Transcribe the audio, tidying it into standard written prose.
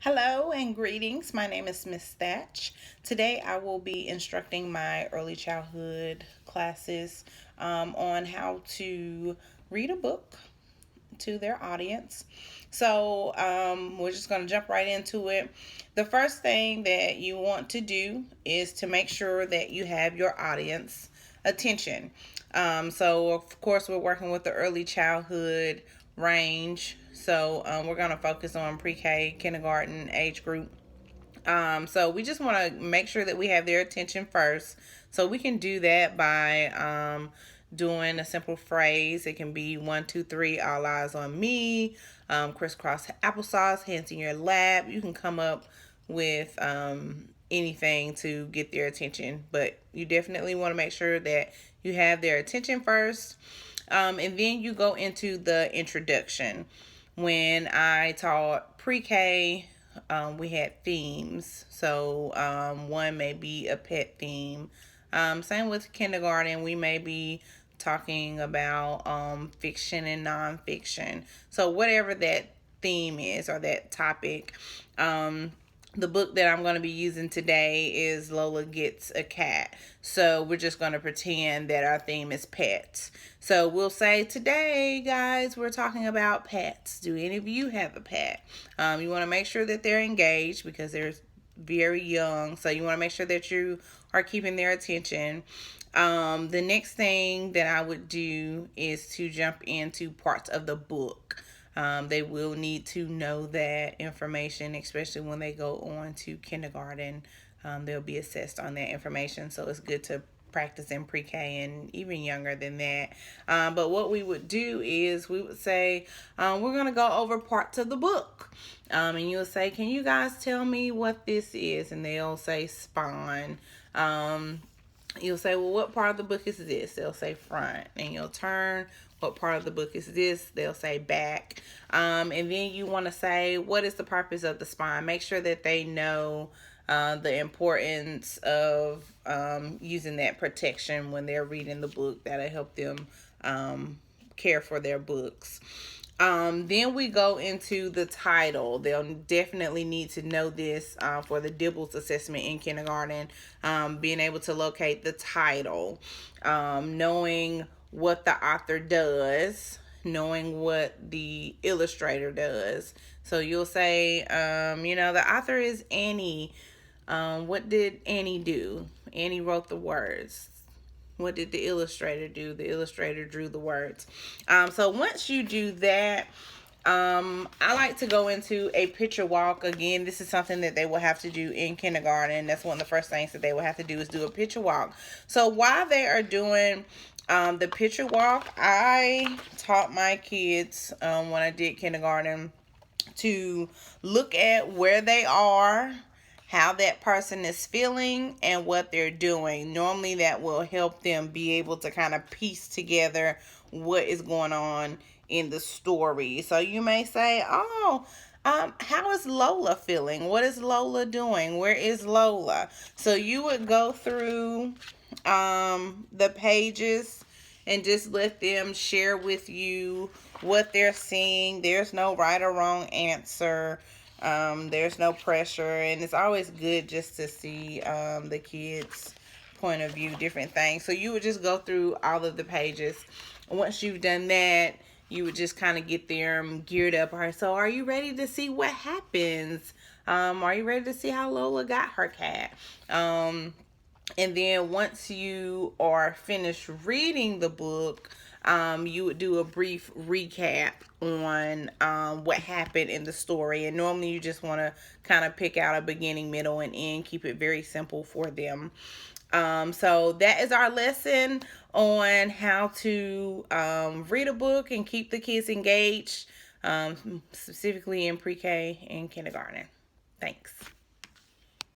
Hello and greetings. My name is Miss Thatch. Today I will be instructing my early childhood classes on how to read a book to their audience. So we're just going to jump right into it. The first thing that you want to do is to make sure that you have your audience attention. So of course we're working with the early childhood range. So we're going to focus on pre-K, kindergarten age group. So we just want to make sure that we have their attention first. So we can do that by doing a simple phrase. It can be 1, 2, 3, all eyes on me, crisscross applesauce, hands in your lap. You can come up with anything to get their attention, but you definitely want to make sure that you have their attention first. And then you go into the introduction. When I taught pre-K, we had themes. So one may be a pet theme. Same with kindergarten. We may be talking about fiction and nonfiction. So whatever that theme is or that topic. The book that I'm going to be using today is Lola Gets a Cat. So we're just going to pretend that our theme is pets. So we'll say today, guys, we're talking about pets. Do any of you have a pet? You want to make sure that they're engaged because they're very young. So you want to make sure that you are keeping their attention. The next thing that I would do is to jump into parts of the book. They will need to know that information, especially when they go on to kindergarten. They'll be assessed on that information, so it's good to practice in pre-K and even younger than that. But what we would do is we would say, we're going to go over parts of the book. And you'll say, can you guys tell me what this is? And they'll say spine. You'll say, well, what part of the book is this? They'll say front. And you'll turn, what part of the book is this? They'll say back. And then you want to say, what is the purpose of the spine? Make sure that they know the importance of using that protection when they're reading the book. That'll help them care for their books. Then we go into the title. They'll definitely need to know this for the Dibbles assessment in kindergarten. Being able to locate the title, knowing what the author does, knowing what the illustrator does. So you'll say, the author is Annie. What did Annie do? Annie wrote the words. What did the illustrator do? The illustrator drew the words. So once you do that, I like to go into a picture walk. Again, this is something that they will have to do in kindergarten. That's one of the first things that they will have to do is do a picture walk. So while they are doing the picture walk, I taught my kids when I did kindergarten to look at where they are, how that person is feeling, and what they're doing. Normally that will help them be able to kind of piece together what is going on in the story. So you may say, how is Lola feeling? What is Lola doing? Where is Lola? So you would go through the pages and just let them share with you what they're seeing. There's no right or wrong answer. There's no pressure, and it's always good just to see the kids' point of view, different things. So you would just go through all of the pages. Once you've done that, you would just kind of get them geared up. All right, so are you ready to see what happens? Are you ready to see how Lola got her cat? And then once you are finished reading the book, you would do a brief recap on what happened in the story. And normally you just want to kind of pick out a beginning, middle, and end. Keep it very simple for them. So that is our lesson on how to read a book and keep the kids engaged, specifically in pre-K and kindergarten. Thanks.